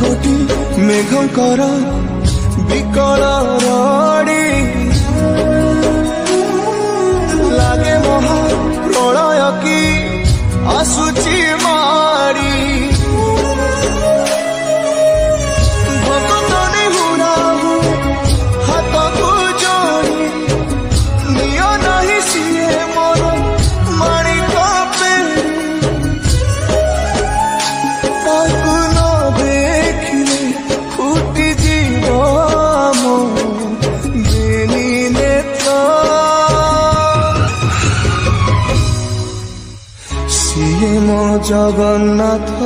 कोटी मेघकर विकल रड़ी लागे महा प्रलय की आसुची मारी भक्तनी हुराहु हाथ को जोड़ी नियो नहीं सिए मोर माणिक पेड़ी ताकू न देखिले फुटी जीव मो बेनी नेत्र सिए मो जगन्नाथ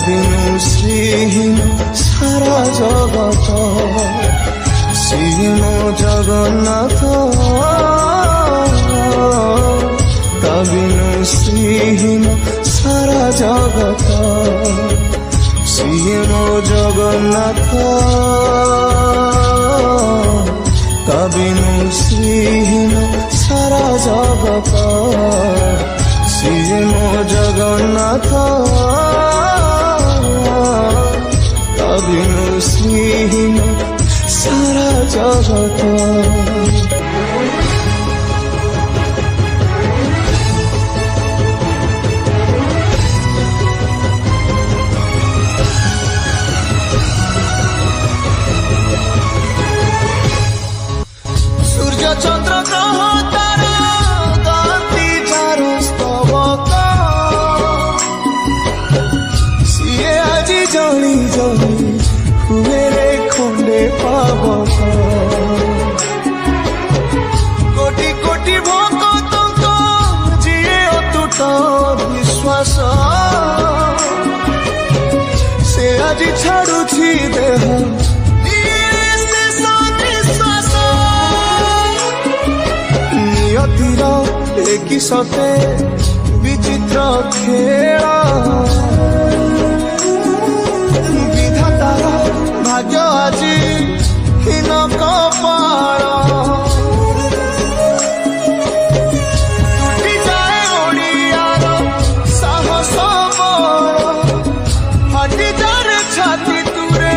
बिनु श्रीहीन सारा जगत सिए मो जगन्नाथ बिनु श्रीहीन सारा जगत सिए मो जगन्नाथ बिनु श्रीहीन सारा जगत सिए मो जगन्नाथ बिनु श्रीहीन सारा जगत सूर्य चंद्र ग्रह तारा गाती चारो स्तवक सिए आजी जली जली हुए रे खंडे पावक कोटि कोटि भक्त जिए अतुट विश्वास से आजी छाड़ुछि देह की सते विचित्र खेल विधातार भाग्य आज हीन कपाल टूटी जाए ओडियार साहस बल फाटी जाए छाती तुरे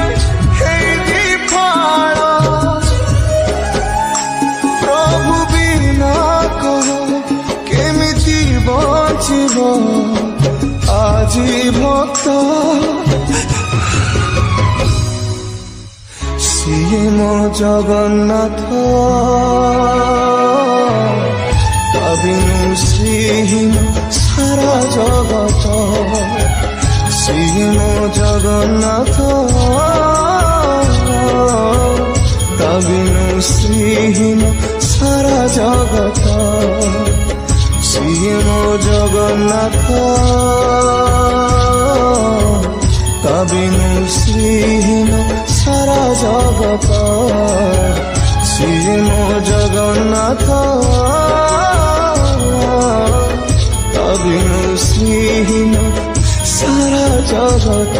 हेई फाड़ प्रभु बिना कह बचिब আজি भक्त सिए मो जगन्नाथ बिनु श्रीहीन सारा जगत सिए मो जगन्नाथ बिनु श्रीहीन सारा जगत सिए मो जगन्नाथ बिनु श्रीहीन सारा जगत सिए मो जगन्नाथ बिनु श्रीहीन सारा जगत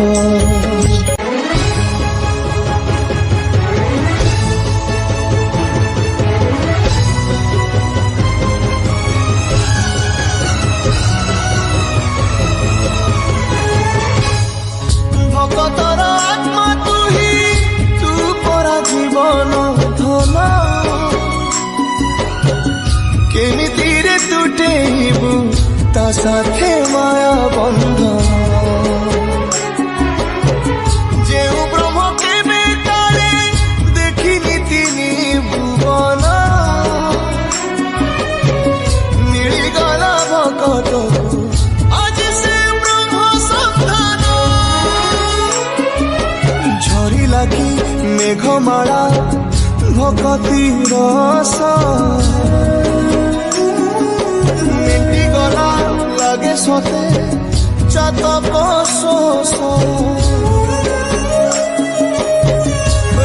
केमितिरे तुटेबु ता साथे माया बंधन जेउ ब्रह्म केबे तारे देखिनी तिनी भुवन मिलिगला भक्तकु आज से ब्रह्म सन्धान झरी लागी मेघमाला भक्ति रस गला लगे सते चातक शोष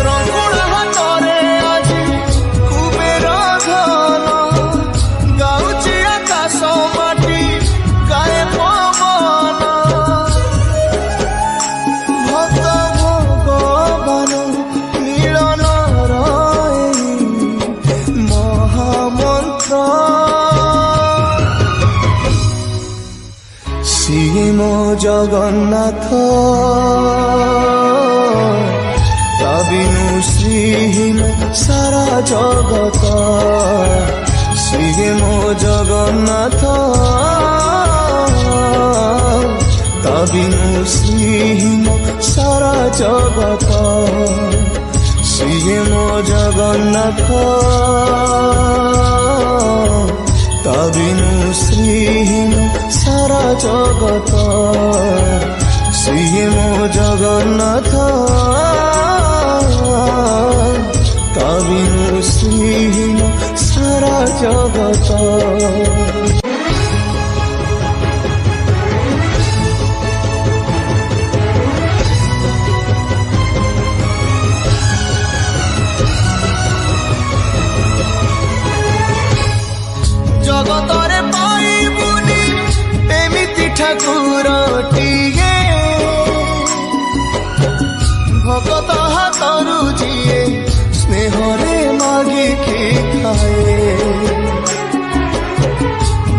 रंगुण हाथरे आज कुबेर धन गाउची आकाश माटी गाए पवन भक्त भगवान मिलन महामंत्र ସିଏ ମୋ ଜଗନ୍ନାଥ ତା ବିନୁ ଶ୍ରୀହୀନ ସାରା ଜଗତ ସିଏ ମୋ ଜଗନ୍ନାଥ ତା ବିନୁ ଶ୍ରୀହୀନ ସାରା ଜଗତ ସିଏ ମୋ ଜଗନ୍ନାଥ ତା ବିନୁ ଶ୍ରୀହୀନ ସାରା ଜଗତ ସିଏ ମୋ ଜଗନ୍ନାଥ ତା ବିନୁ ଶ୍ରୀହୀନ ସାରା ଜଗତ। ଜଗତରେ ପାଇବୁନି ଏମିତି ଠାକୁରଟିଏ ଭଗତ ହାତରୁ ଯିଏ ସ୍ନେହରେ ମାଗିକି ଖାଏ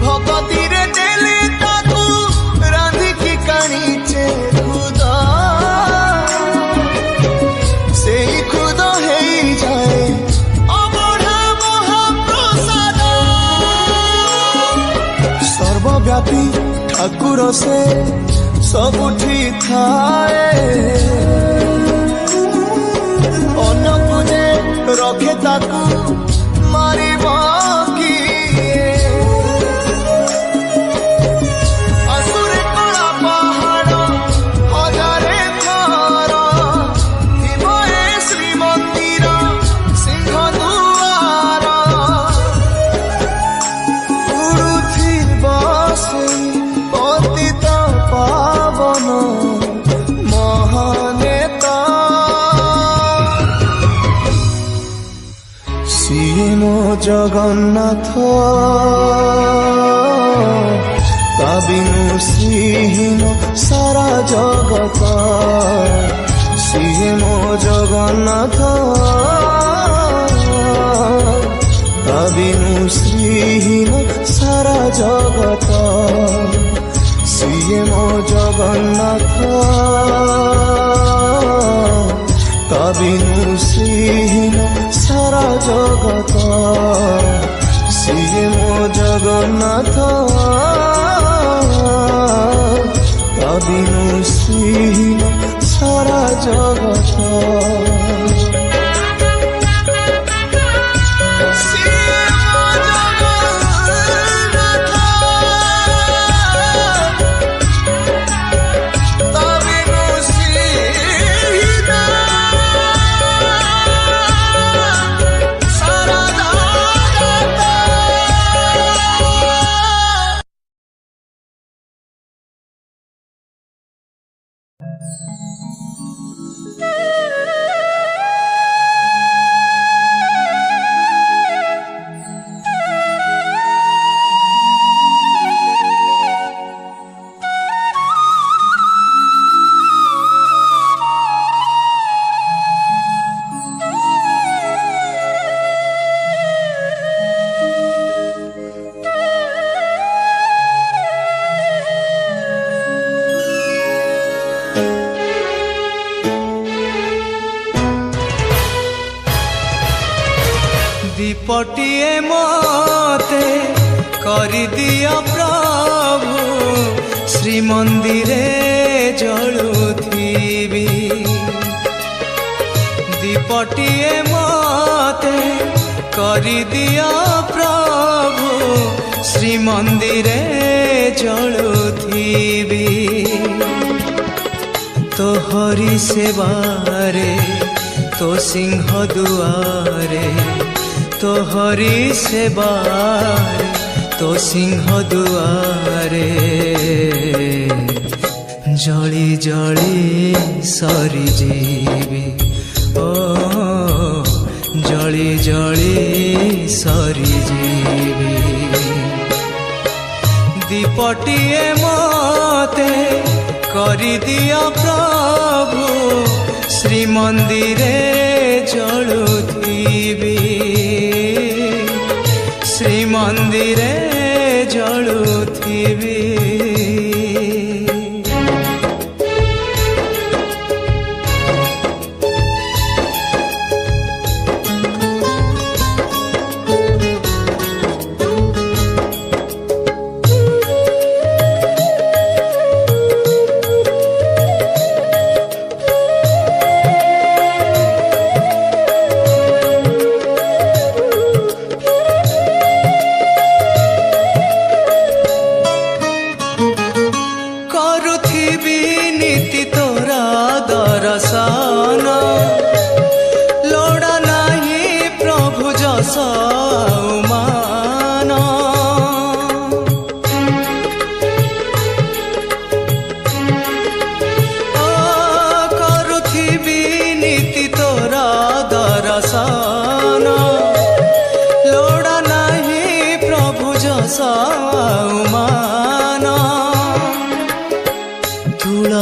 ଭଗତିରେ ଦେଲେ ତାକୁ ରାନ୍ଧିକି କାଣିଛେ ଖୁଦ ସେଇ ଖୁଦ ହେଇଯାଏ ସର୍ବବ୍ୟାପୀ ଠାକୁର ସେ ସବୁଠି ଥାଏ ଅନ୍ୟକୁ ଯେ ରଖେ ତାକୁ ମାରିବ କିଏ ଆସୁରେ କଳା ପାହାଡ଼ ହଜାରେ ଥର ଥିବ ଏ ଶ୍ରୀମନ୍ଦିର ସିଂହ ଦୁଆର ଉଡୁଥିବ ସେଇ ପତିତ ପାବନ ମହାନେତା ସିଏ ମୋ ଜଗନ୍ନାଥ ତା ବିନୁ ଶ୍ରୀହୀନ ସାରା ଜଗତ ସିଏ ମୋ ଜଗନ୍ନାଥ ତା ବିନୁ ଶ୍ରୀହୀନ ସାରା ଜଗତ ସିଏ ମୋ ଜଗନ୍ନାଥ ତା ବିନୁ ଶ୍ରୀହୀନ ସାରା ଜଗତ ସିଏ ମୋ ଜଗନ୍ନାଥ ତା ବିନୁ ଶ୍ରୀହୀନ ସାରା ଜଗତ। दीपटिए मते करिदिया प्रभु श्रीमंदिरे जलुथिबी दीपटिए मते करिदिया प्रभु श्रीमंदिरे जलुथिबी तोहरी सेवारे तो सिंह दुआरे तोहरी सेवारे तो सिंह दुआरे जली जली सरी जीवी ओ जली जली सरी जीवी दीपटिए मते करिदिया प्रभु श्रीमंदिरे जलुथिबी श्रीमंदिरे जलुथिबी।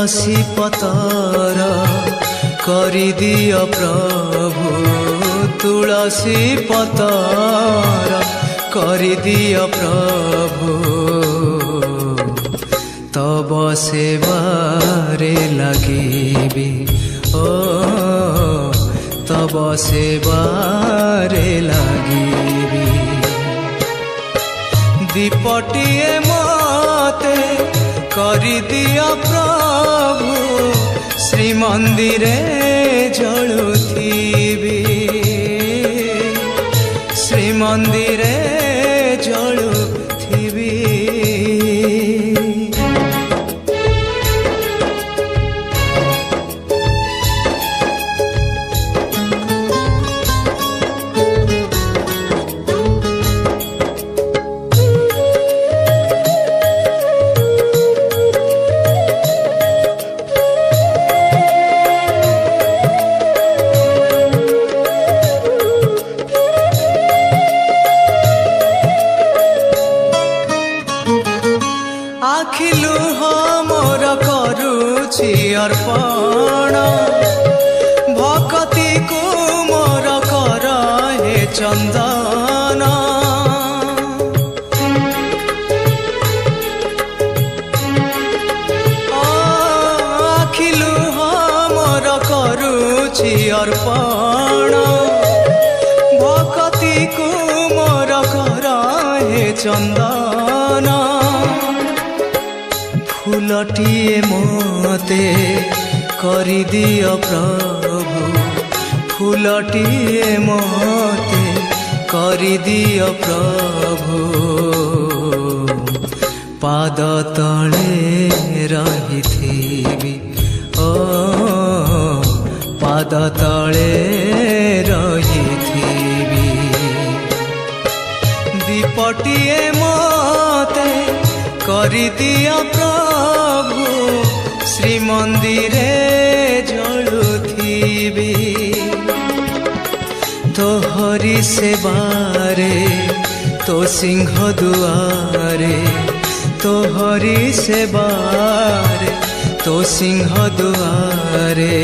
तुलसी पतर करिदियो प्रभु तुलसी पतर करिदियो प्रभु तब सेवारे लगिबी ओ तब सेवारे लगिबी दीपटिए मते करिदियो प्रभु श्रीमंदिरे जलुथिबी श्रीमंदिरे जलुथिबी अर्पण भक्ति को मोर कर हे चंदन आखिलु मोर करुछि अर्पण भक्ति को मोर कर हे चंदन फूलटिए मते करिदियो प्रभु फूलटिए मते करिदियो प्रभु पाद तले रहिथिबी ओ पाद तले रहिथिबी दीपटिए मते करिदियो प्रभु श्रीमंदिरे जलुथिबी तोहरी सेवारे तो सिंह दुआरे तोहरी सेवारे तो सिंह दुआरे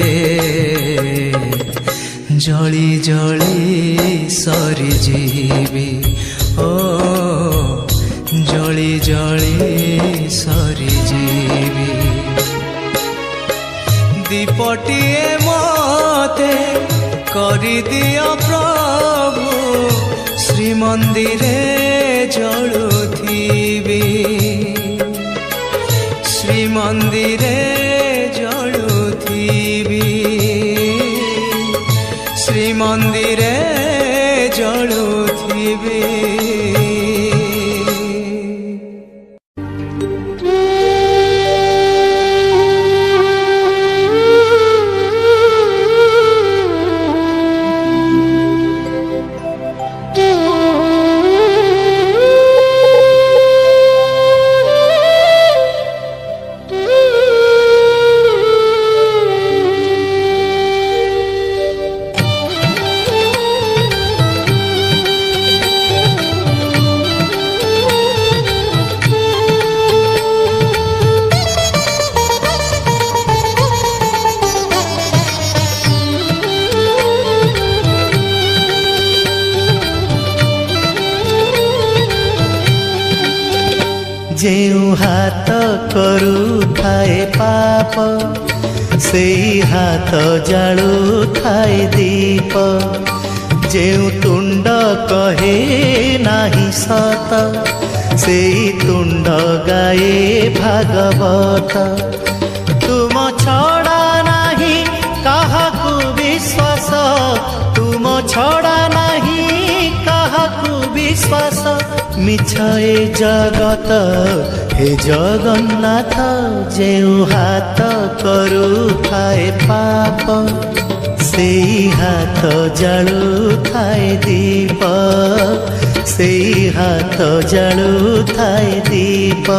जली जली सरी जीवी ओ जली जली सरी जीवी दीपटिए मते करिदियो प्रभु श्रीमंदिरे जलुथिबी श्रीमंदिरे जलुथिबी श्रीमंदिरे जलुथिबी जेउ हाथ करुथाए पाप सेई हाथ जालुथाए दीप जेउ तुंड कहे नाही सत सेई तुंड गाए भागवत तुम छड़ा नाही काहाकु विश्वास तुम छड़ा नाही काहाकु विश्वास मिछ ए जगत हे जगन्नाथ जेउ हाथ करुथाए पाप सेई हाथ जालुथाए दीप सेई हाथ जालुथाए दीप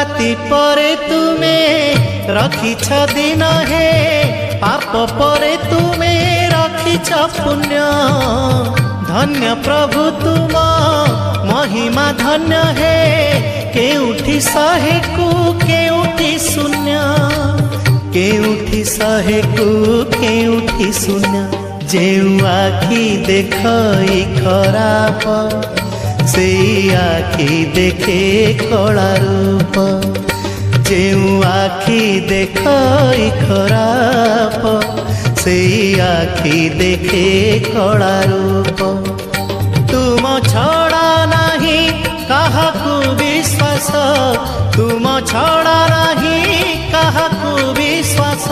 ରାତି ପରେ ତୁମେ ରଖିଛ ଦିନ ହେ ପାପ ପରେ ତୁମେ ରଖିଛ ପୁଣ୍ୟ ଧନ୍ୟ ପ୍ରଭୁ ତୁମ ମହିମା ଧନ୍ୟ ହେ କେଉଁଠି 100କୁ କେଉଁଠି ଶୂନ୍ୟ କେଉଁଠି 100କୁ କେଉଁଠି ଶୂନ୍ୟ ଯେଉଁ ଆଖି ଦେଖଇ ଖରାପ ସେଇ ଆଖି ଦେଖେ କଳା ରୂପ ଯେଉଁ ଆଖି ଦେଖଇ ଖରାପ ସେଇ ଆଖି ଦେଖେ କଳା ରୂପ ତୁମ ଛଡ଼ା ନାହିଁ କାହାକୁ ବିଶ୍ୱାସ ତୁମ ଛଡ଼ା ନାହିଁ କାହାକୁ ବିଶ୍ୱାସ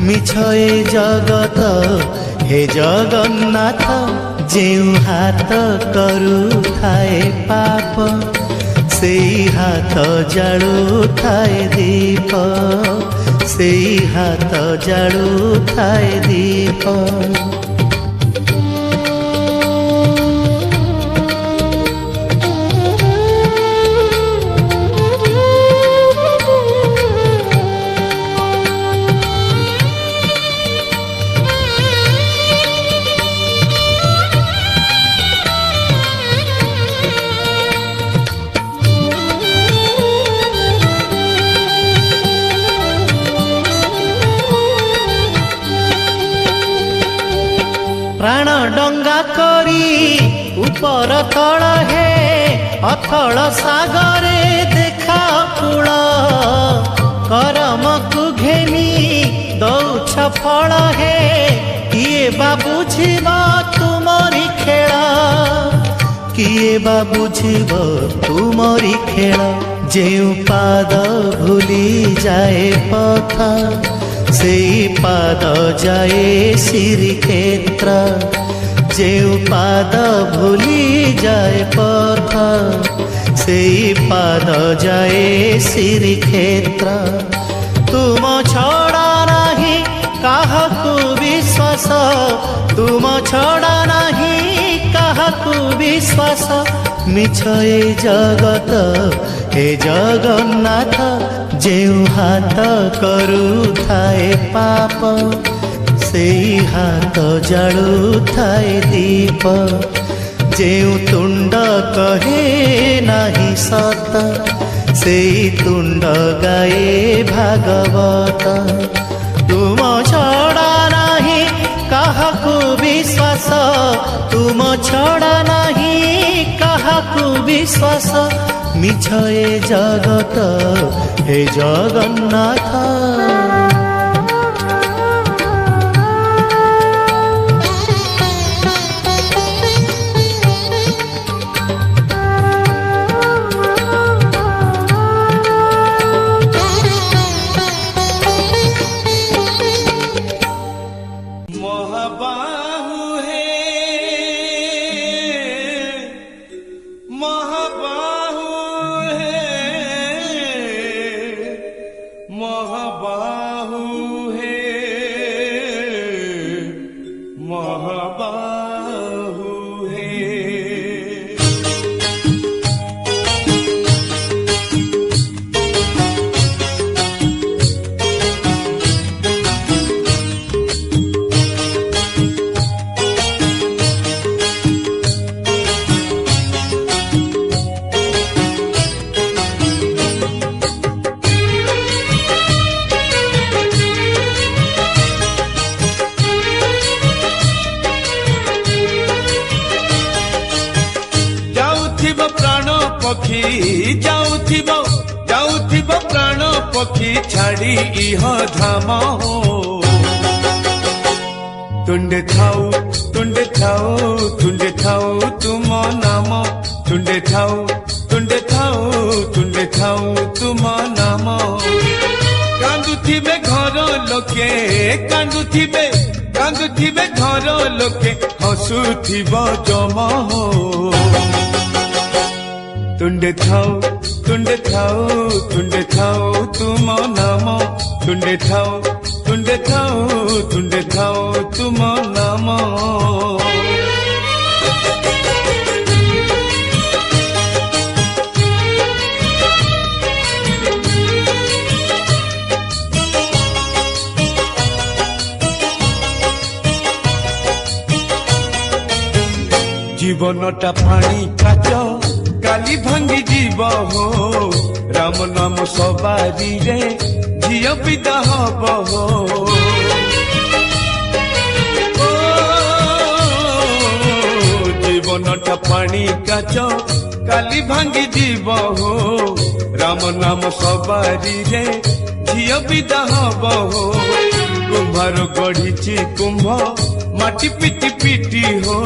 ମିଛ ଏ ଜଗତ ହେ ଜଗନ୍ନାଥ ଯେଉଁ ହାତ କରୁଥାଏ ପାପ ସେଇ ହାତ ଜାଳୁଥାଏ ଦୀପ ସେଇ ହାତ ଜାଳୁଥାଏ ଦୀପ ପ୍ରାଣ ଡଙ୍ଗା କରି ଉପର ତଳ ହେ ଅଥଳ ସାଗରେ ଦେଖା କୂଳ କରମକୁ ଘେନି ଦଉଛ ଫଳ ହେ କିଏ ବା ବୁଝିବ ତୁମରି ଖେଳ କିଏ ବା ବୁଝିବ ତୁମରି ଖେଳ ଯେଉଁ ପାଦ ଭୁଲି ଯାଏ ପଥ ସେଇ ପାଦ ଯାଏ ଶ୍ରୀକ୍ଷେତ୍ର ଯେଉଁ ପାଦ ଭୁଲି ଯାଏ ପଥ ସେଇ ପାଦ ଯାଏ ଶ୍ରୀକ୍ଷେତ୍ର ତୁମ ଛଡ଼ା ନାହିଁ କାହାକୁ ବିଶ୍ୱାସ ତୁମ ଛଡ଼ା ନାହିଁ କାହାକୁ ବିଶ୍ୱାସ ମିଛ ଏ ଜଗତ ହେ ଜଗନ୍ନାଥ ଯେଉଁ ହାତ କରୁଥାଏ ପାପ ସେଇ ହାତ ଜାଳୁଥାଏ ଦୀପ ଯେଉଁ ତୁଣ୍ଡ କହେ ନାହିଁ ସତ ସେଇ ତୁଣ୍ଡ ଗାଏ ଭାଗବତ ତୁମ ଛଡ଼ା ନାହିଁ କାହାକୁ ବିଶ୍ୱାସ ତୁମ ଛଡ଼ା ନାହିଁ କାହାକୁ ବିଶ୍ୱାସ ମିଛ ଏ ଜଗତ ହେ ଜଗନ୍ନାଥ ଯାଉଥିବ ପ୍ରାଣ ପକ୍ଷୀ ଛାଡ଼ି ଇହ ଧାମ ତୁଣ୍ଡେ ଥାଉ ତୁମ ନାମ ତୁଣ୍ଡେ ଥାଉ ତୁମ ନାମ କାନ୍ଦୁଥିବେ ଘର ଲୋକେ କାନ୍ଦୁଥିବେ ଘର ଲୋକେ ହସୁଥିବ ଜମ ତୁଣ୍ଡେ ଥାଉ ତୁମ ନାମ ତୁଣ୍ଡେ ଥାଉ ତୁମ ନାମ জীবনটা পানি কাচ কালি ভাঙ্গি যাব হো রাম নাম সবারি রে ঝিও পিতা হব হো জীবনটা পানি কাচ কালি ভাঙ্গি যাব হো রাম নাম সবারি রে ঝিও পিতা হব হো কুম্ভার গড়িছি কুম্ভ মাটি পিটি পিটি হো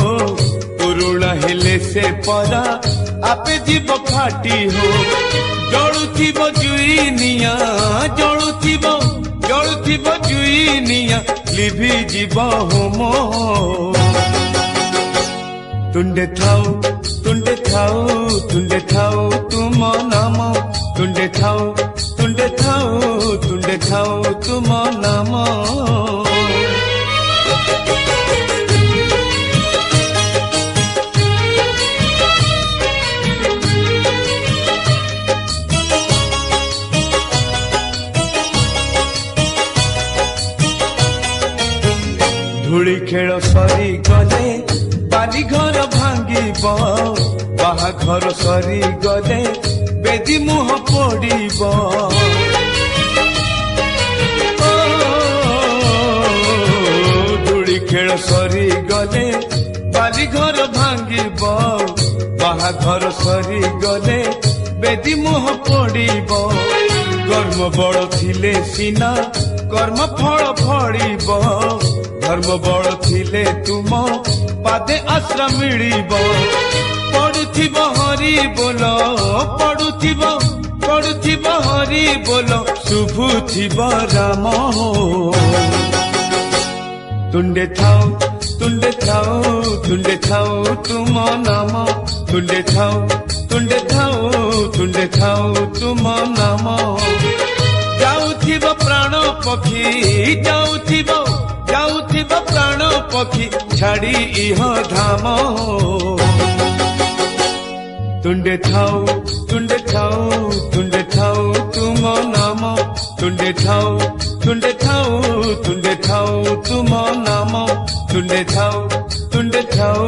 পুরুଣା হেলে সে পরা আপে জীব ফাটি হো জଳୁଥିବ জুই নিয়া জଳୁଥିବ জুই নিয়া লিভি জীব হোম তুণ্ডে থাও তুণ্ডে থাও তুণ্ডে থাও তুম নাম তুণ্ডে থাও তুণ্ডে থাও তুণ্ডে থাও তুম নাম ধূଳି ଖେଳ ସରି ଗଲେ ବାଲି ଘର ଭାଙ୍ଗିବ ବାହାଘର ସରି ଗଲେ ବେଦି ମୁହଁ ପୋଡ଼ିବ ଧୂଳି ଖେଳ ସରି ଗଲେ ବାଲି ଘର ଭାଙ୍ଗିବ ବାହାଘର ସରି ଗଲେ ବେଦି ମୁହଁ ପୋଡ଼ିବ କର୍ମ ବଳ ଥିଲେ ସିନା କର୍ମ ଫଳ ଫଳିବ ধর্ম বড় থিলে তুম পাদে আশ্রা মিলিব পড়ুথিব হরি বল পড়ুথিব হরি বল শুভুথিব রাম তুণ্ডে থাও তুণ্ডে থাও তুণ্ডে থাও তুম নাম তুণ্ডে থাও তুণ্ডে থাও তুণ্ডে থাও তুম নাম যাউথিব প্রাণ পক্ষী যাউথিব প্রাণ পক্ষী ছাড়ি ইহ ধাম তুণ্ডে থাও তুণ্ডে থাও তুণ্ডে থাও তুম নাম তুণ্ডে থাও তুণ্ডে থাও তুণ্ডে থাও তুম নাম তুণ্ডে থাও তুণ্ডে থাও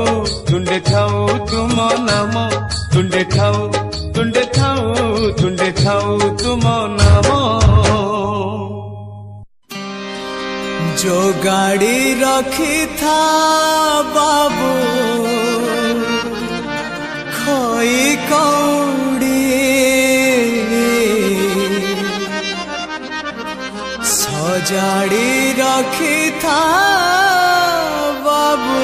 তুণ্ডে থাও তুম নাম তুণ্ডে থাও তুণ্ডে থাও তুণ্ডে থাও তুম নাম जो गाड़ी रखी था बाबू खोई कौड़ी सजाड़ी रखी था बाबू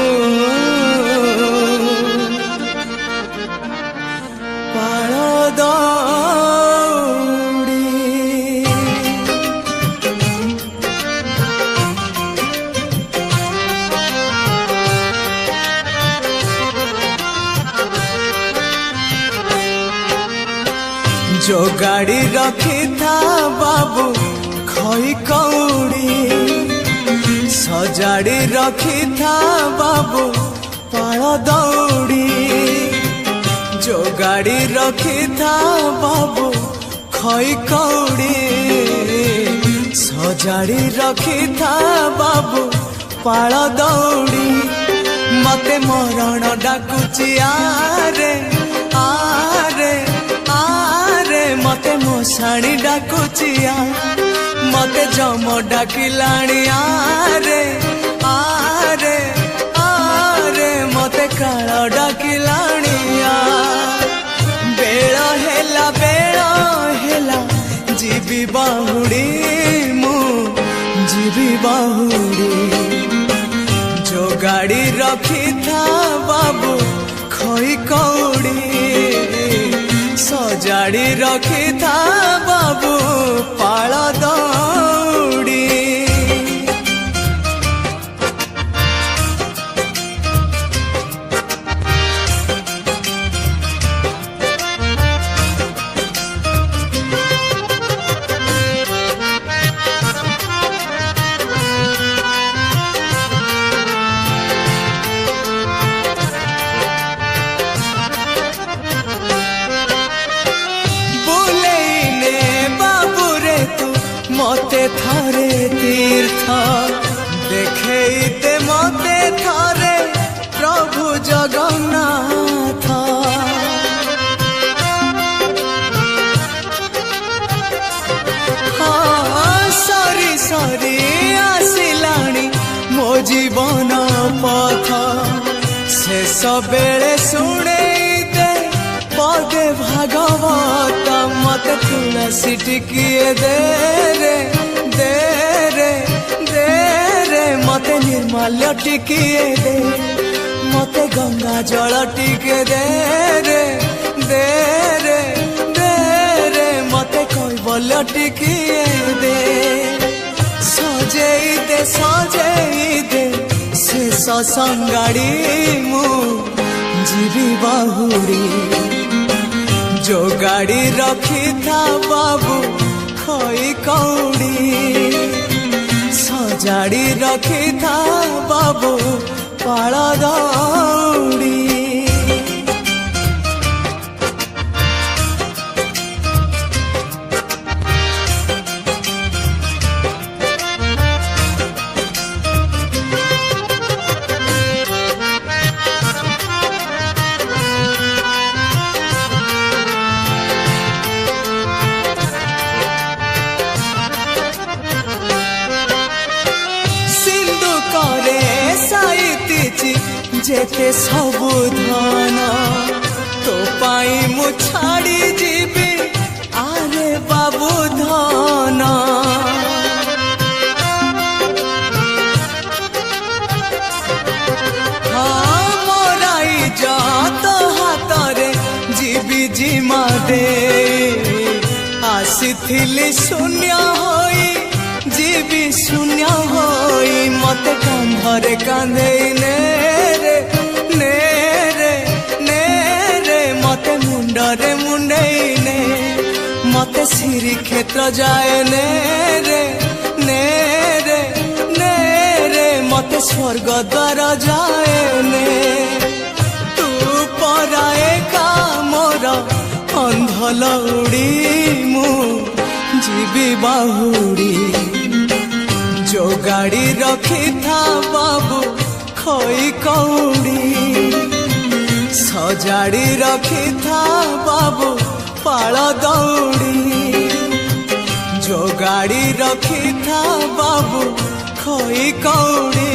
पालो दौड़ी जो गाड़ी रखी था बाबू खोई कौड़ी सजाड़ी रखी था बाबू पाल दौड़ी जो गाड़ी रखी था बाबू खोई कौड़ी सजाड़ी रखी था बाबू पाल दौड़ी मते मरण डाकुची आरे आरे मते मशाणी डाकुचिया मते जम डाकिलाणी आरे आरे आरे मते काळ डाकिलाणी बेळ हेला जीवी बाहुड़ी मु जीवी बाहुड़ी जो गाड़ी रखी था बाबू खोई कौड़ी सजाड़ी रखी था बाबू पाल दौड़ी सबेले शुणे दे पदे भागवत मत तुलसी टिकिए दे रे दे रे दे रे मते निर्माल्य टिकिए दे मते गंगा जल टिके दे रे दे रे दे रे मते कैवल्य टिकिए दे सजेई दे शेष संगाड़ी मु जीवी बाहुड़ी जो गाड़ी रखी था बाबू खई कौड़ी सजाड़ी रखी था बाबू पाल दौड़ी जेते सबु धन तो पाई मु छाड़ी जीवी आरे बाबू धन हाँ मोराई जात हातरे जीवी जिमा दे आसीथिली शून्य होई जीवी शून्य होई मते कांधरे कांधे ने मते मुंडरे मुंडई ने मते सिरी क्षेत्र जाए ने रे मते स्वर्ग द्वार जाए ने तू पराए का मोर अंधलौड़ी मु जीवी बाहुड़ी जो गाड़ी रखी था बाबू खई कौड़ी सजाड़ी रखी था बाबू पाल दौड़ी जो गाड़ी रखी था बाबू खई कौड़ी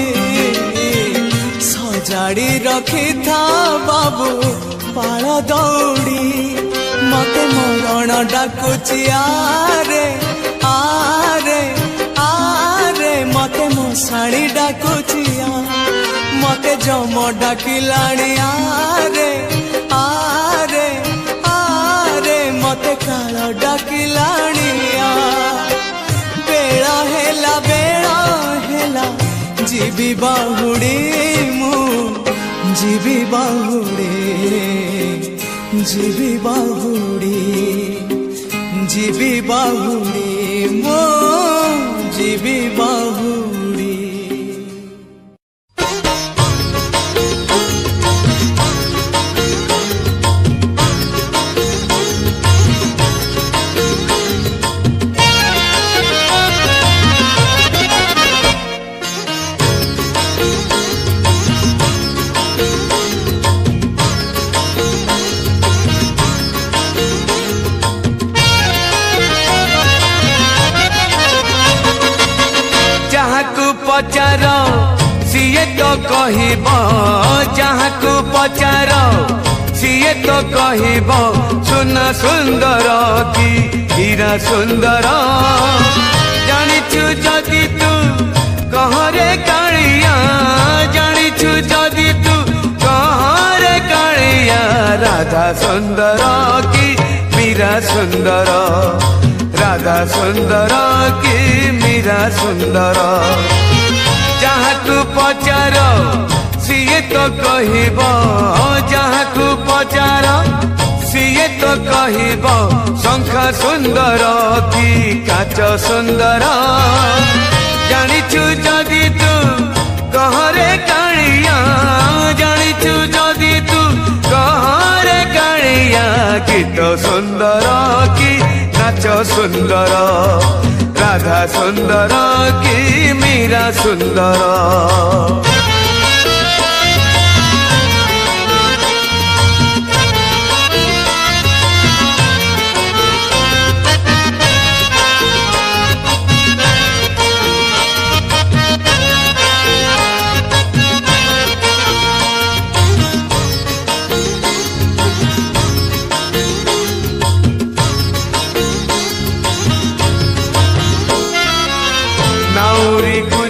सजाड़ी रखी था बाबू पाल दौड़ी मते मरण डाकुची आरे आरे आरे मते मशाणी डाकुची मते जम डाकिलाणी आरे आरे आरे मते काल डाकिलाणी बेला हेला जीवी बाहुड़ी मु जीवी बाहुड़ी जीवी बाहुड़ी जीवी बाहुड़ी मो जीवी बाहुड़ी पचार सीए तो कहब जहाँ को पचार सीए तो कहब सुना सुंदर की हीरा सुंदर जानिछु जदि तू कहरे कालिया जानिछु जदि तू कहरे कालिया राधा सुंदर की मीरा सुंदर राधा सुंदर की मीरा सुंदर जहाँ को पचार सीए तो कहब जहाँ को पचार सीए तो कहब शंख सुंदर की काच सुंदर जानिछु जदि तू कहरे कालिया जानिछु जदि तू कहरे कालिया गीत सुंदर की नाच सुंदर राधा सुंदर की मीरा सुंदर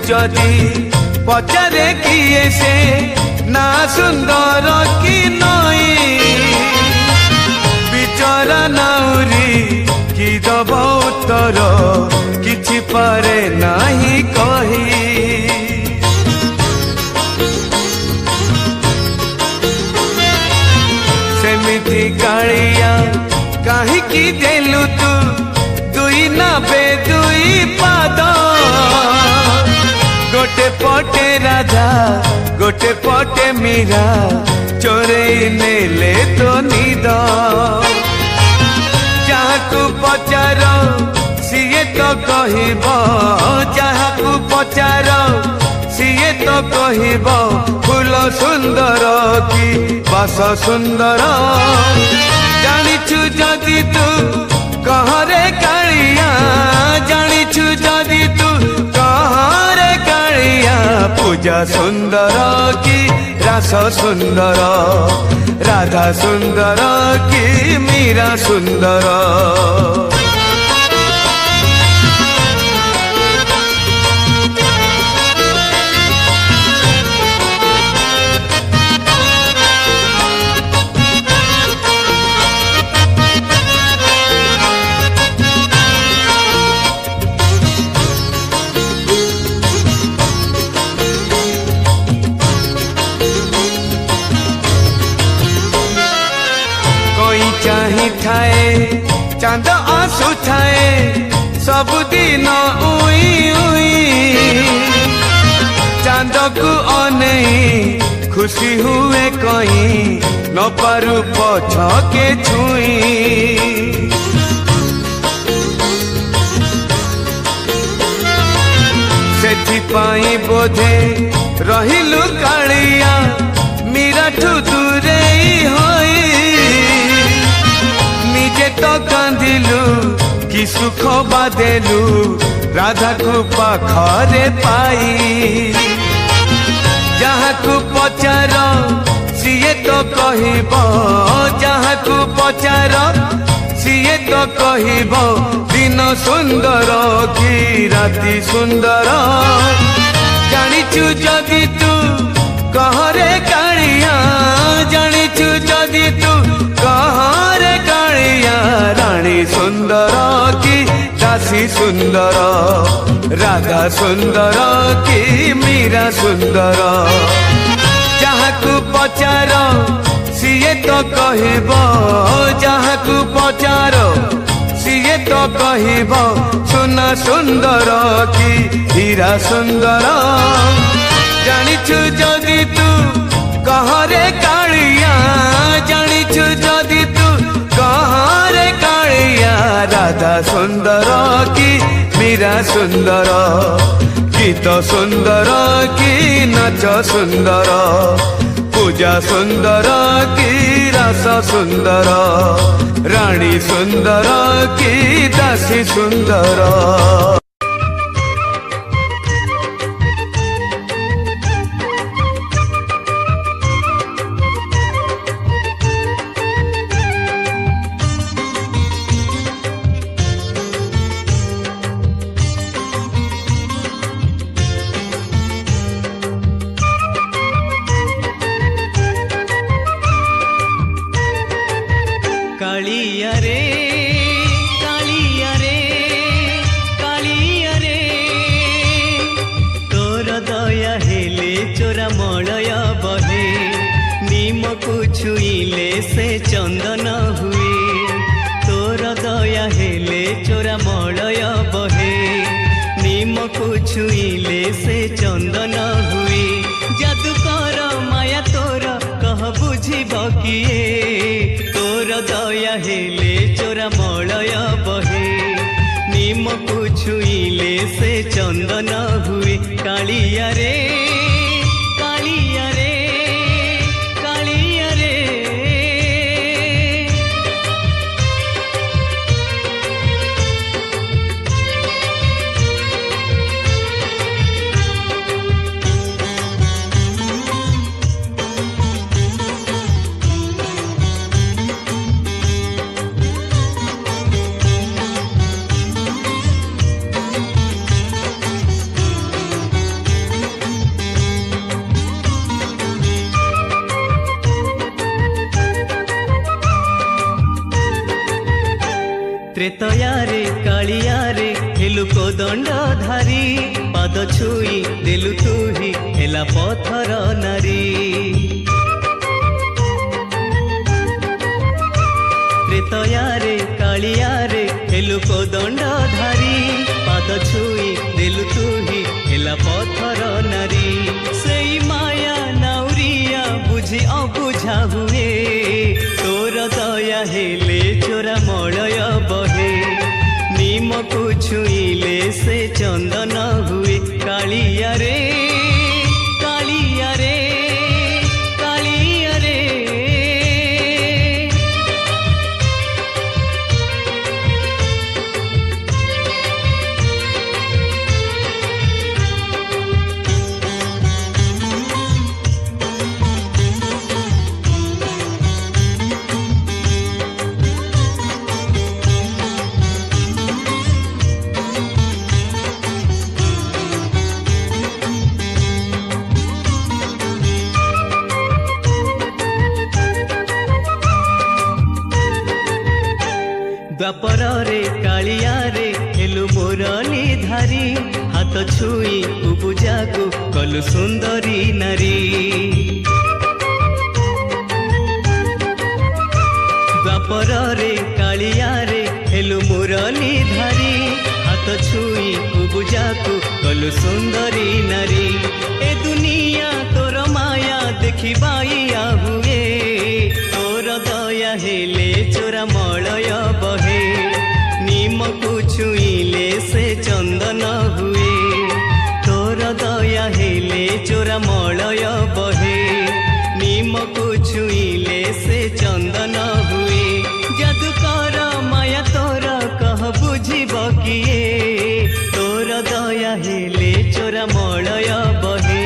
जदि पचारे किए से ना सुंदर कि नई बिचरा नाउरी कि दब उत्तर किछि पारे नाही कही सेमिति कालिया काहीकि देलु तू दुई नाबे दुई पाद गोटे पटे राधा गोटे पटे मीरा चोरई नेले तो निद जहाकू पचार सीए तो कहिब जहाकू पचार सीए तो कहिब फूल सुंदर कि बास सुंदर जानिछु जदि तू कहरे कालिया जानिछु जदि तू कहरे कालिया पूजा सुंदर कि रास सुंदर राधा सुंदर कि मीरा सुंदर चाही थाए चांद आसु थाए सबुदिन उई उई चांद को अनेई खुशी हुए कहीं न पारु पछके छुई सेथिपाई बोधे रहिलु कालिया मीराठू दूरेई होई निजे तो कांदिलु कि सुख बादेलु राधा को पाखरे पाई जहाँ को पचार सीए तो कहिब जहाँ को पचार सीए तो कहिब दिन सुंदर कि राति सुंदर जानिछु जदि तू कहरे कालिया जानिछु जदि तू कहरे कालिया रानी सुंदर कि दासी सुंदर राधा सुंदर कि मीरा सुंदर जहाँ को पचार सीए तो कहिब जहाँ को पचार सीए तो कहिब सुना सुंदर कि हीरा सुंदर जानिछु जदि तू कहरे कालिया जानिछु जदि तू कहरे कालिया राधा सुंदर कि मीरा सुंदर गीत सुंदर कि नाच सुंदर पूजा सुंदर कि रस सुंदर रानी सुंदर कि दासी सुंदर कालिया रे कालिया रे कालिया रे तोर दया हेले चोरा मलय बहे निमकु छुईले से चंदन हुए तोर दया हेले चोरा मलय बहे निमकु छुईले से चंदन हुए जादूकर माया तोर कह बुझिब किए तोर दया हेले चोरा मलय बहे निमकु छुईले से चंदन हुए कालिया रे कालिया रे कालिया रे ତ୍ରେତୟାରେ କାଳିଆରେ ହେଲୁ କୋଦଣ୍ଡ ଧାରି ପାଦ ଛୁଇଁ ଦେଲୁ ତୁହି ହେଲା ପଥର ନାରୀ ତ୍ରେତୟାରେ କାଳିଆରେ ହେଲୁ କୋଦଣ୍ଡ ଧାରି ପାଦ ଛୁଇଁ ଦେଲୁ ତୁହି ହେଲା ପଥର ନାରୀ ସେଇ ମାୟା ନାଉରିଆ ବୁଝି ଅବୁଝା ହୁଏ ତୋର ଦୟା ହେଲେ ଚୋରା ମଳୟ ବହେ ନିମକୁ ଛୁଇଁଲେ ସେ ଚନ୍ଦନ ହୁଏ କାଳିଆରେ କାଳିଆରେ କାଳିଆରେ ଦ୍ୱାପରରେ କାଳିଆରେ ହେଲୁ ମୁରଲି ଧାରି ହାତ ଛୁଇଁ ଉବୁଜାକୁ କଲୁ ସୁନ୍ଦରୀ ନାରୀ ଦ୍ୱାପରରେ କାଳିଆରେ ହେଲୁ ମୁରଲି ଧାରି ହାତ ଛୁଇଁ ଉବୁଜାକୁ କଲୁ ସୁନ୍ଦରୀ ନାରୀ ଏ ଦୁନିଆ ତୋର ମାୟା ଦେଖି ବାଇଆ ହୁଏ ତୋର ଦୟା ହେଲେ ଚୋରା ମଳୟ ବହେ ନିମକୁ ଛୁଇଁଲେ ସେ ଚନ୍ଦନ ହୁଏ ତୋର ଦୟା ହେଲେ ଚୋରା ମଳୟ ବହେ ନିମକୁ ଛୁଇଁଲେ ସେ ଚନ୍ଦନ ହୁଏ ଯାଦୁକର ମାୟା ତୋର କହ ବୁଝିବ କିଏ ତୋର ଦୟା ହେଲେ ଚୋରା ମଳୟ ବହେ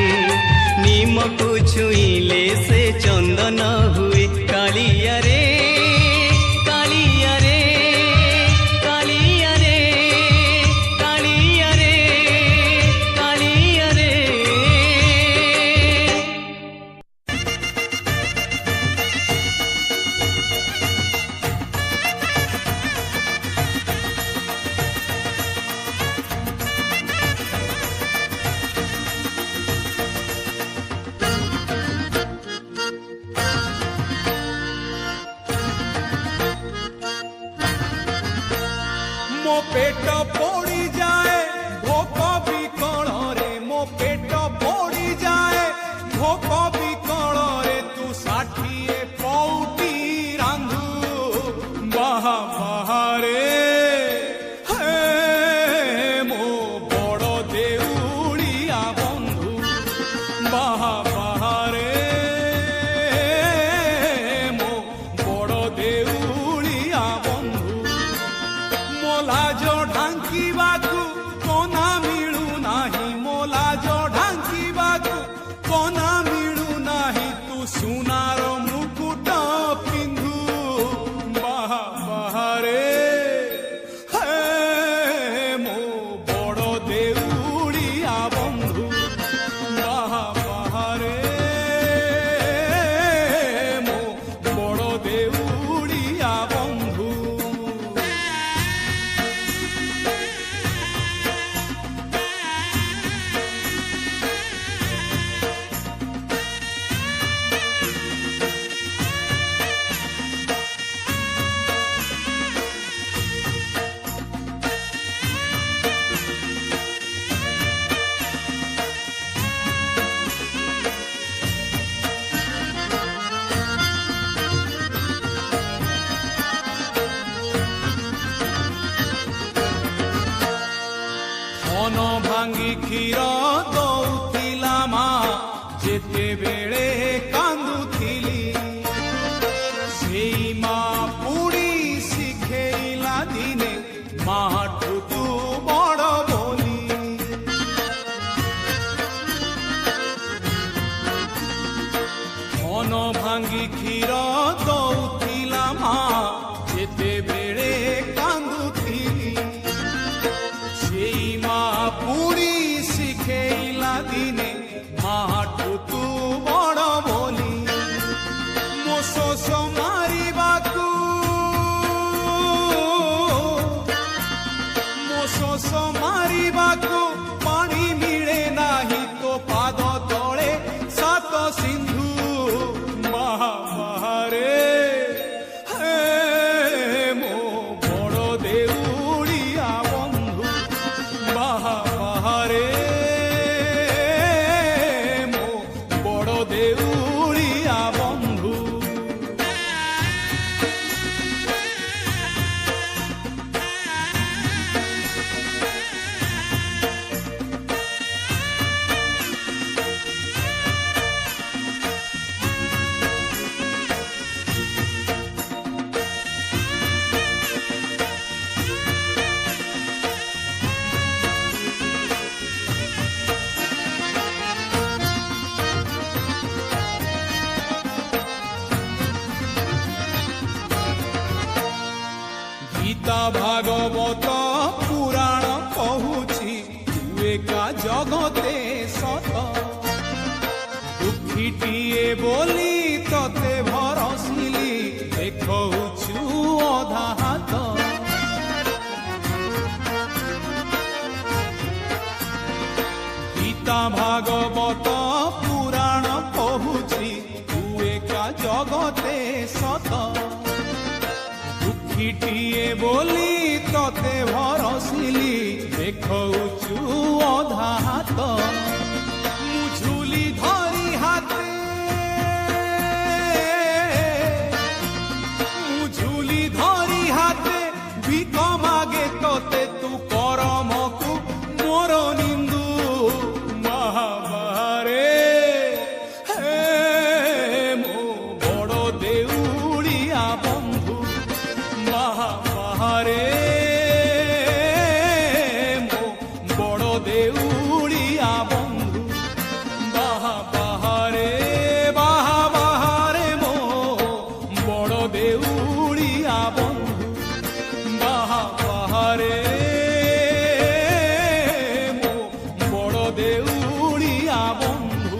ନିମକୁ ଛୁଇଁଲେ ସେ ଚନ୍ଦନ ହୁଏ କାଳିଆରେ କାଳିଆରେ କାଳିଆରେ କାଳିଆରେ କାଳିଆରେ ମୋ ପେଟ ପୋଡ଼ିଯାଏ ଭୋକ ବିକଳରେ ମୋ ପେଟ ପୋଡ଼ିଯାଏ ଭୋକ ବିକଳରେ ତୁ 60 ପଉଟି ରାନ୍ଧୁ ବାହା ବାହାରେ ହେ ମୋ ବଡ଼ ଦେଉଳିଆ ବନ୍ଧୁ ବାହା ବାହାରେ ମୋ ବଡ଼ ଦେଉଳିଆ ବନ୍ଧୁ ମୋ ଲାଜ ଢାଙ୍କିବାକୁ କନା ମିଳୁନାହିଁ ମୋ ଲାଜ ଢାଙ୍କିବାକୁ କନା ମିଳୁନାହିଁ ତୁ ସୁନାର ମୁକୁଟ ପିନ୍ଧୁ ବାହା ବାହାରେ ହେ ମୋ ବଡ଼ ଦେଉଳିଆ ବନ୍ଧୁ ବାହା ବାହାରେ ମୋ ବଡ଼ ଦେଉଳିଆ ବନ୍ଧୁ ମନ ଭାଙ୍ଗି କ୍ଷୀର ଦଉଥିଲା ମା ଯେତେବେଳେ କାନ୍ଦୁଥିଲି ସେଇ ମା ପୁଣି ଶିଖେଇଲା ଦିନେ ମାଠୁ ତୁ ବଡ଼ ବୋଲି ମନ ଭାଙ୍ଗି କ୍ଷୀର ଦଉଥିଲା ମା ଯେତେବେଳେ କାନ୍ଦୁଥିଲି ସେଇ ମା ପୁଣି ଶିଖେଇଲା ଦିନେ ମାଠୁ ତୁ ବଡ଼ ବୋଲି ମୋ ଶୋଷ ମାରିବାକୁ ଭାଗବତ ପୁରାଣ କହୁଛି ତୁ ଏକା ଜଗତେ ସତ ଦୁଃଖୀଟିଏ ବୋଲି ତତେ ଭରସିଲି ଦେଖଉଛୁ ଅଧା ହାତ ଗୀତା ଭାଗବତ ପୁରାଣ କହୁଛି ତୁ ଏକା ଜଗତେ ସତ ଦୁଃଖୀଟିଏ ବୋଲି ତତେ ଭରସିଲି ଦେଖଉଛୁ ଅଧା ହାତ ମୁଁ ଝୁଲି ଧରି ହାତେ ମୁଁ ଝୁଲି ଧରି ହାତେ ଭିକ ମାଗେ ତତେ ତୁ କରମକୁ ମୋର ନିନ୍ଦୁ ମହାବାରେ ହେ ମୋ ବଡ଼ ଦେଉଳିଆ ବନ୍ଧୁ ମହାବାରେ ମୋ ବଡ଼ ଦେଉଳିଆ ବନ୍ଧୁ ବାହାରେ ବାହାରେ ମୋ ବଡ଼ ଦେଉଳିଆ ବନ୍ଧୁ ବାହାରେ ମୋ ବଡ଼ ଦେଉଳିଆ ବନ୍ଧୁ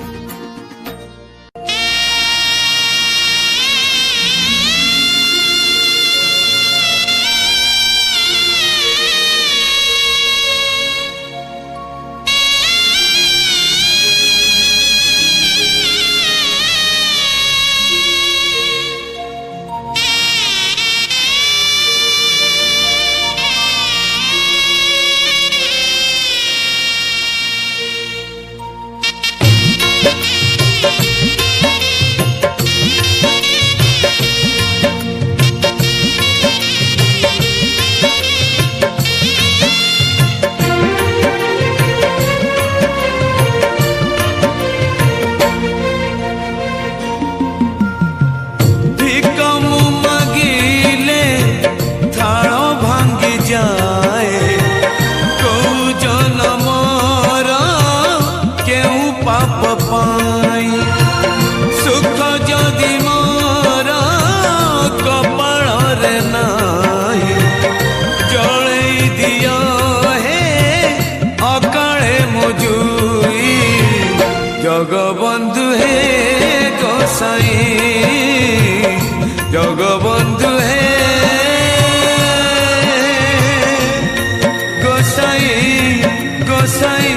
ଭିକ ମୁଁ ମାଗିଲେ ଥାଳ ଭାଙ୍ଗି ଯାଏ କୋଉ ଜନମର କେଉଁ ପାପ ପାଇଁ ସୁଖ ଯଦି ମୋର କପାଳରେ ନାହିଁ ଜଳେଇ ଦିଅ ହେ ଅକାଳେ ମୋ ଜୁଇ ଜଗବନ୍ଧୁ ହେ ଗୋସାଇ ଜଗବନ୍ଧୁ ହେ ଗୋସାଇ ଗୋସାଇ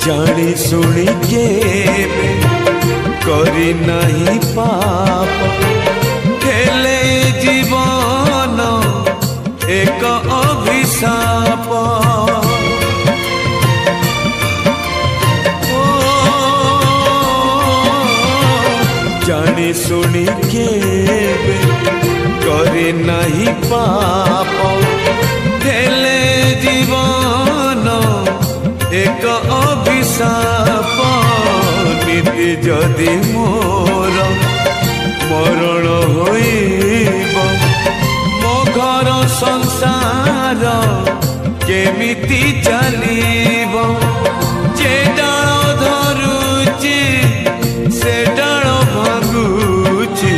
ଜାଣି ଶୁଣି କେବେ କରି ନାହିଁ ପାପ ହେଲେ ଜୀବନ ଏକ ଅଭିଶାପ ଜାଣି ଶୁଣି କେବେ କରି ନାହିଁ ପାପ ହେଲେ ଜୀବନ ଏକ ଅଭିଶାପ ନୀତି ଯଦି ମୋର ମରଣ ହୋଇବ ମୋ ଘର ସଂସାର କେମିତି ଚାଲିବ ଯେ ଡାଳ ଧରୁଛି ସେ ଡାଳ ଭାଙ୍ଗୁଛି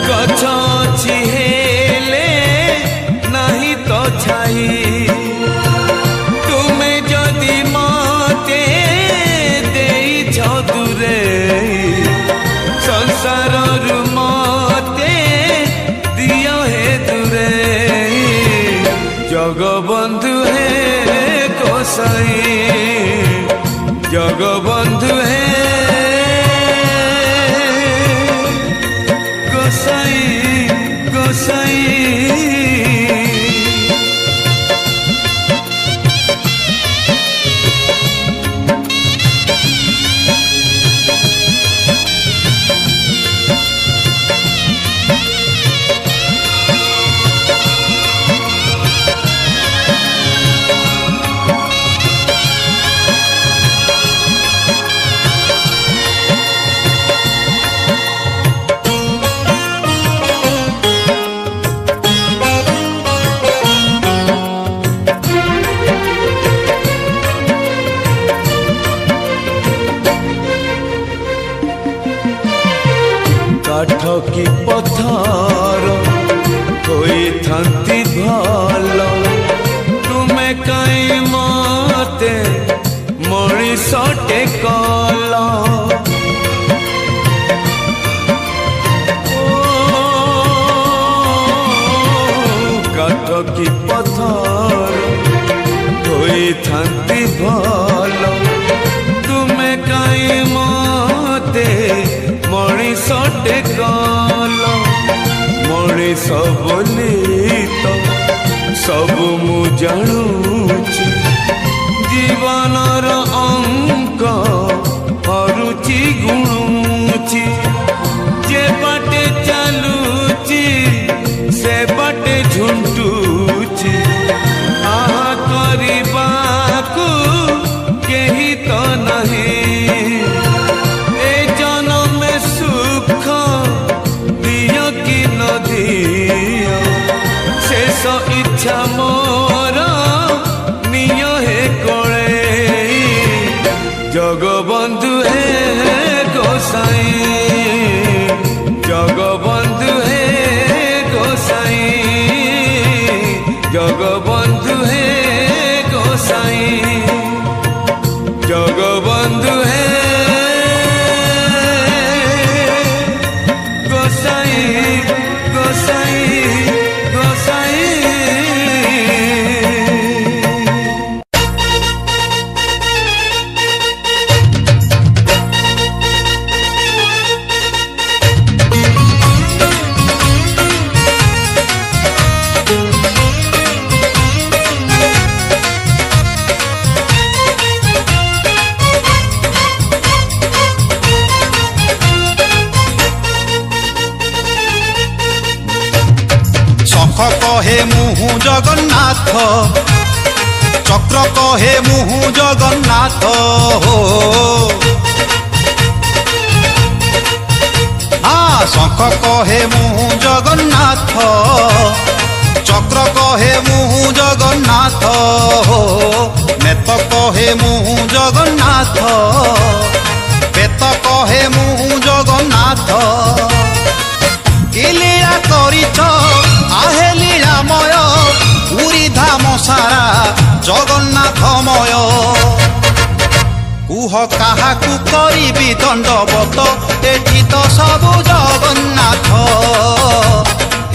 ଗଛ ଅଛି ହେଲେ ନାହିଁ ତ ଛାଇ ତୁମେ ଯଦି ମତେ ଦେଇଛ ଦୂରେଇ ସଂସାରରୁ ମତେ ଦିଅ ହେ ଦୂରେଇ ଜଗବନ୍ଧୁ ହେ ଗୋସାଇ ଜଗବନ୍ଧୁ ହେ ଗୋସାଇ ଗୋସାଇ কি পথর ହୋଇଥାନ୍ତି ଭଲ ତୁମେ କାଇଁ ମତେ ମଣିଷଟେ କଲ କାଠ କି ପଥର ହୋଇଥାନ୍ତି ଭଲ ତୁମେ କାଇଁ ମତେ ମଣିଷଟେ କଲ ମଣିଷ ବୋଲି ତ ସବୁ ମୁଁ ଜାଣୁଛି ଜୀବନର ଅଙ୍କ ହରୁଚି ଗୁଣୁଛି ଯେ ବାଟେ ଚାଲୁଛି ସେ ବାଟେ ଝୁଣ୍ଟୁଛି ଆହା କରିବାକୁ କେହି ତ ନାହିଁ ଏ ଜନମେ ସୁଖ ଦିଅ କି ନ ଦିଅ ଶେଷ ଇଚ୍ଛା ମୋର ନିୟ ହେ କୋଳେ ଜଗବନ୍ଧୁ ହେ ଗୋସାଇଁ ଜଗବନ୍ଧୁ ହେ গোসাই জগবন্ধু হে গোসাই জগবন্ধু হে গোসাই গোসাই গোসাই কহে মুহু জগন্নাথ চক্র কহে মুহু জগন্নাথ শঙ্খ কহে মুহু জগন্নাথ চক্র কহে মুহু জগন্নাথ নেত কহে মুহু জগন্নাথ বেত কহে মুহু জগন্নাথ কি লীলা করিছ আহে লীলাময় পুরী ধাম সারা জগন্নাথময় কুহ কাহাকু করিবি দণ্ডবত এটি তো সবু জগন্নাথ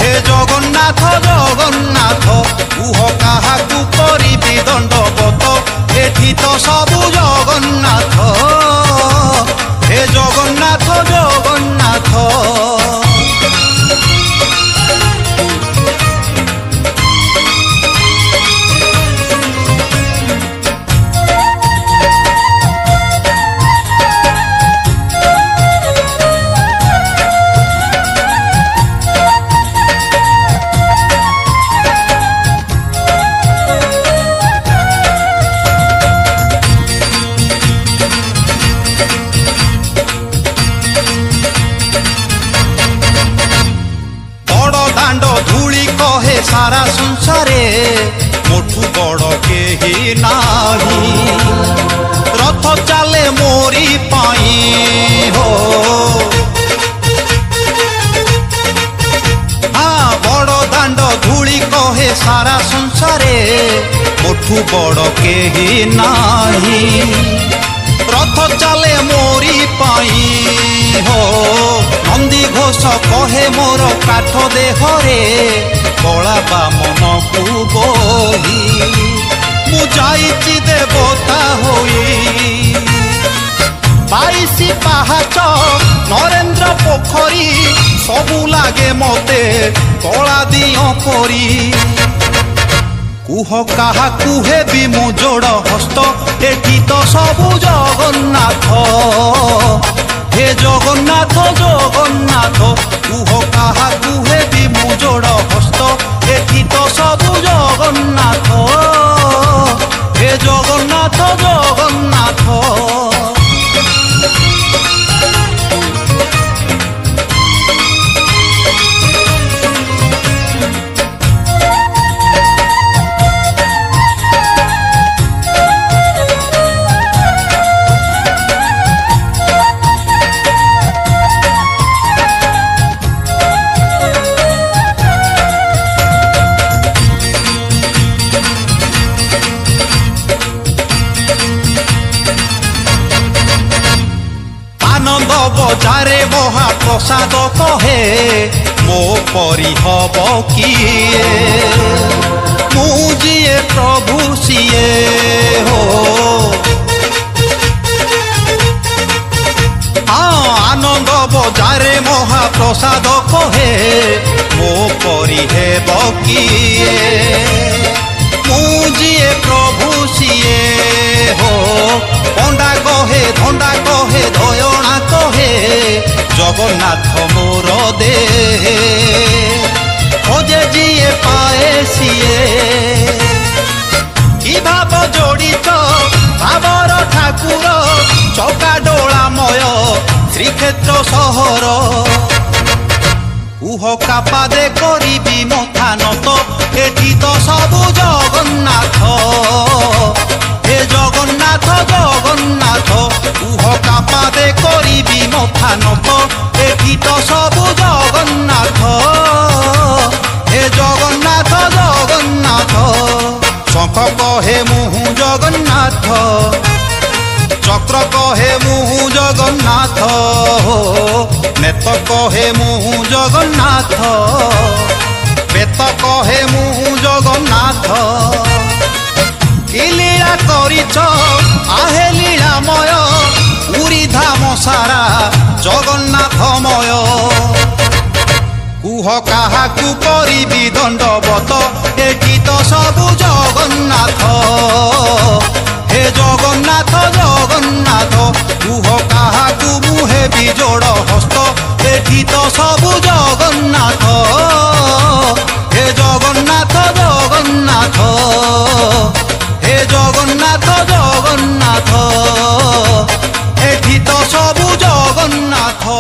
হে জগন্নাথ জগন্নাথ কুহ কাহাকু করিবি দণ্ডবত এটি তো সবু জগন্নাথ হে জগন্নাথ জগন্নাথ সারা সংসারে মোঠু বড় কেহি নাহি রথ চালে মোরি পাই হো বড় দাণ্ড ধূলি কহে সারা সংসারে মোঠু বড় কেহি নাহি রথ চালে মোরি পাই হো নন্দী ঘোষ কহে মোর কাঠ দেহরে কলা বামনকু বহি মু যাইছি দেবতা হই বাইশি পাহাচ নরেন্দ্র পোখরী সবু লাগে মতে কলা দিও পরি কুহ কাহাকু হেবি মু যোড় হস্ত এটি তো সবু জগন্নাথ হে জগন্নাথ জগন্নাথ কুহ কাহাকু হেবি মু যোড় হস্ত এটি তো সবু জগন্নাথ হে জগন্নাথ জগন্নাথ ବଜାରେ ମହାପ୍ରସାଦ କହେ ମୋ ପରି ହବ କିଏ ମୁଁ ଯିଏ ପ୍ରଭୁ ସିଏ ହୋ ଆନନ୍ଦ ବଜାରେ ମହାପ୍ରସାଦ କହେ ମୋ ପରି ହେବ କିଏ ମୁଁ ଯିଏ ପ୍ରଭୁ ସିଏ ହୋ ପଣ୍ଡା କହେ ଧଣ୍ଡା କହେ ଦୟଣା କହେ ଜଗନ୍ନାଥ ମୋର ଦେ ଖୋଜେ ଯିଏ ପାଏ ସିଏ କି ଭାବ ଯୋଡ଼ିଛ ଭାବର ଠାକୁର ଚକା ଡୋଳାମୟ ଶ୍ରୀକ୍ଷେତ୍ର ସହର କୁହ କାପାଦେ କରିବି ମଥାନତ ଏଠି ତ ସବୁ ଜଗନ୍ନାଥ ହେ ଜଗନ୍ନାଥ ଜଗନ୍ନାଥ କୁହ କାପାଦେ କରିବି ମଥାନତ ଏଠି ତ ସବୁ ଜଗନ୍ନାଥ ହେ ଜଗନ୍ନାଥ ଜଗନ୍ନାଥ ଶଙ୍ଖ କହେ ମୁହୁଁ ଜଗନ୍ନାଥ ଚକ୍ର କହେ ମୁହୁଁ ଜଗନ୍ନାଥ ନେତ କହେ ମୁହୁଁ ଜଗନ୍ନାଥ ବେତ କହେ ମୁହୁଁ ଜଗନ୍ନାଥ କି ଲୀଳା କରିଛ ଆହେ ଲୀଳାମୟ ପୁରୀ ଧାମ ସାରା ଜଗନ୍ନାଥମୟ କୁହ କାହାକୁ କରିବି ଦଣ୍ଡବତ ଏଠି ତ ସବୁ ଜଗନ୍ନାଥ ହେ ଜଗନ୍ନାଥ ଜଗନ୍ନାଥ କୁହ କାହାକୁ ମୁଁ ହେବି ଯୋଡ଼ ହସ୍ତ ଏଠି ତ ସବୁ ଜଗନ୍ନାଥ ହେ ଜଗନ୍ନାଥ ଜଗନ୍ନାଥ ହେ ଜଗନ୍ନାଥ ଜଗନ୍ନାଥ ଏଠି ତ ସବୁ ଜଗନ୍ନାଥ